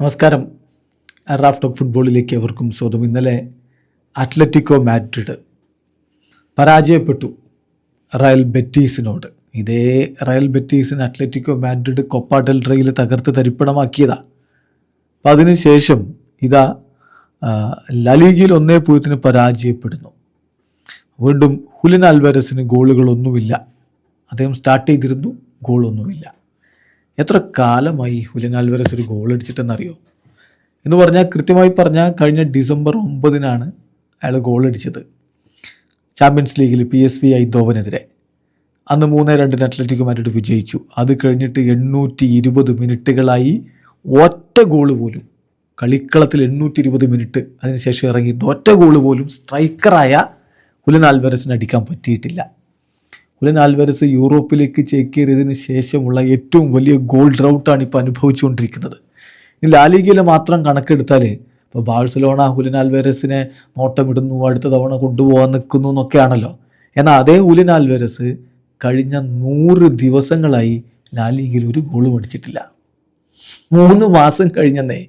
നമസ്കാരം. Raf talk ഫുട്ബോളിലേക്ക് അവർക്കും സ്വാഗതം. ഇന്നലെ അത്ലറ്റിക്കോ മാഡ്രിഡ് പരാജയപ്പെട്ടു റയൽ ബെറ്റീസിനോട്. ഇതേ റയൽ ബെറ്റീസിന് അത്ലറ്റിക്കോ മാഡ്രിഡ് കൊപ്പ ഡെൽ റേയിൽ തകർത്ത് തരിപ്പണമാക്കിയതാണ്. അപ്പം അതിനുശേഷം ഇതാ ലലീഗയിൽ 1-0 പരാജയപ്പെടുന്നു. വീണ്ടും ഹുലിൻ ആൽവാരസിന് ഗോളുകളൊന്നുമില്ല. അദ്ദേഹം സ്റ്റാർട്ട് ചെയ്തിരുന്നു, ഗോളൊന്നുമില്ല. എത്ര കാലമായി ഹുലിൻ ആൽവാരസ് ഒരു ഗോൾ അടിച്ചിട്ടെന്നറിയോ? എന്ന് പറഞ്ഞാൽ കൃത്യമായി പറഞ്ഞാൽ കഴിഞ്ഞ ഡിസംബർ 9 അയാൾ ഗോൾ അടിച്ചത് ചാമ്പ്യൻസ് ലീഗിൽ PSV ഐന്തോവനെതിരെ. അന്ന് 3-2 അത്ലറ്റിക്കോ മാഡ്രിഡ് വിജയിച്ചു. അത് കഴിഞ്ഞിട്ട് 820 മിനിറ്റുകളായി ഒറ്റ ഗോള് പോലും കളിക്കളത്തിൽ 820 മിനിറ്റ് അതിനുശേഷം ഇറങ്ങിയിട്ട് ഒറ്റ ഗോള് പോലും സ്ട്രൈക്കറായ ഹുലിൻ ആൽവാരസിന് അടിക്കാൻ പറ്റിയിട്ടില്ല. ഹുലിൻ ആൽവാരസ് യൂറോപ്പിലേക്ക് ചേക്കേറിയതിന് ശേഷമുള്ള ഏറ്റവും വലിയ ഗോൾ ഡ്രൗട്ടാണ് ഇപ്പോൾ അനുഭവിച്ചുകൊണ്ടിരിക്കുന്നത്. ഈ ലാലിഗയിലെ മാത്രം കണക്കെടുത്താൽ ഇപ്പോൾ ബാഴ്സലോണ ഹുലിൻ ആൽവാരസിനെ നോട്ടമിടുന്നു, അടുത്ത തവണ കൊണ്ടുപോകാൻ നിൽക്കുന്നു എന്നൊക്കെയാണല്ലോ. എന്നാൽ അതേ ഹുലിൻ ആൽവാരസ് കഴിഞ്ഞ 100 ദിവസങ്ങളായി ലാലിഗയിൽ ഒരു ഗോളും അടിച്ചിട്ടില്ല. 3 മാസം കഴിഞ്ഞെന്നേ.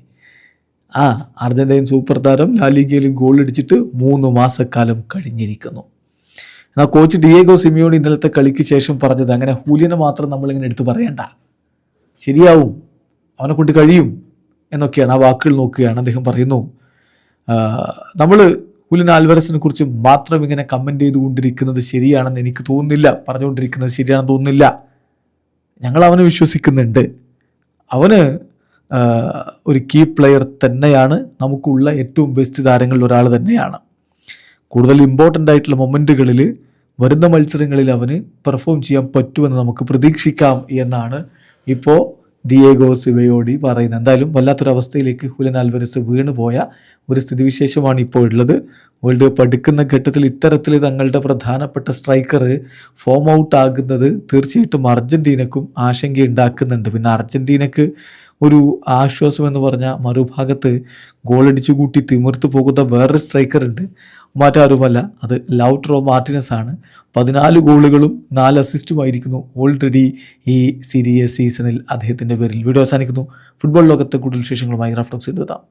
അർജന്റീൻ സൂപ്പർ താരം ലാലിഗയിൽ ഗോൾ അടിച്ചിട്ട് 3 മാസക്കാലം കഴിഞ്ഞിരിക്കുന്നു. എന്നാൽ കോച്ച് ഡിയേഗോ സിമിയോണി ഇന്നലത്തെ കളിക്ക് ശേഷം പറഞ്ഞത് അങ്ങനെ ഹൂലിയനെ മാത്രം നമ്മളിങ്ങനെ എടുത്ത് പറയണ്ട, ശരിയാവും, അവനെ കൊണ്ട് കഴിയും എന്നൊക്കെയാണ്. ആ വാക്കുകൾ നോക്കുകയാണ്. അദ്ദേഹം പറയുന്നു, നമ്മൾ ഹുലിൻ ആൽവാരസിനെ കുറിച്ച് മാത്രം ഇങ്ങനെ കമൻറ്റ് ചെയ്തുകൊണ്ടിരിക്കുന്നത് ശരിയാണെന്ന് എനിക്ക് തോന്നുന്നില്ല, പറഞ്ഞുകൊണ്ടിരിക്കുന്നത് ശരിയാണെന്ന് തോന്നുന്നില്ല. ഞങ്ങൾ അവനെ വിശ്വസിക്കുന്നുണ്ട്. അവന് ഒരു കീ പ്ലെയർ തന്നെയാണ്, നമുക്കുള്ള ഏറ്റവും ബെസ്റ്റ് താരങ്ങളിൽ ഒരാൾ തന്നെയാണ്. കൂടുതൽ ഇമ്പോർട്ടൻ്റ് ആയിട്ടുള്ള മൊമെൻറ്റുകളിൽ വരുന്ന മത്സരങ്ങളിൽ അവന് പെർഫോം ചെയ്യാൻ പറ്റുമെന്ന് നമുക്ക് പ്രതീക്ഷിക്കാം എന്നാണ് ഇപ്പോൾ ഡിയേഗോ സിമിയോണി പറയുന്നത്. എന്തായാലും വല്ലാത്തൊരവസ്ഥയിലേക്ക് ഹുലിൻ ആൽവാരസ് വീണുപോയ ഒരു സ്ഥിതിവിശേഷമാണ് ഇപ്പോൾ ഉള്ളത്. വേൾഡ് കപ്പ് അടുക്കുന്ന ഘട്ടത്തിൽ ഇത്തരത്തിൽ തങ്ങളുടെ പ്രധാനപ്പെട്ട സ്ട്രൈക്കർ ഫോം ഔട്ട് ആകുന്നത് തീർച്ചയായിട്ടും അർജൻറ്റീനക്കും ആശങ്കയുണ്ടാക്കുന്നുണ്ട്. പിന്നെ അർജൻറ്റീനക്ക് ഒരു ആശ്വാസം എന്ന് പറഞ്ഞാൽ മറുഭാഗത്ത് ഗോളടിച്ചു കൂട്ടി തിമിർത്ത് പോകുന്ന വേറൊരു സ്ട്രൈക്കർ ഉണ്ട്. മറ്റാരുമല്ല, അത് ലൗട്രോ മാർട്ടിനസ് ആണ്. 14 ഗോളുകളും 4 അസിസ്റ്റുമായിരിക്കുന്നു ഓൾറെഡി ഈ സീരീസ് സീസണിൽ അദ്ദേഹത്തിൻ്റെ പേരിൽ. വീഡിയോ അവസാനിക്കുന്നു. ഫുട്ബോൾ ലോകത്തെ കൂടുതൽ വിശേഷങ്ങളുമായി റാഫ് ടോക്സ് എത്താം.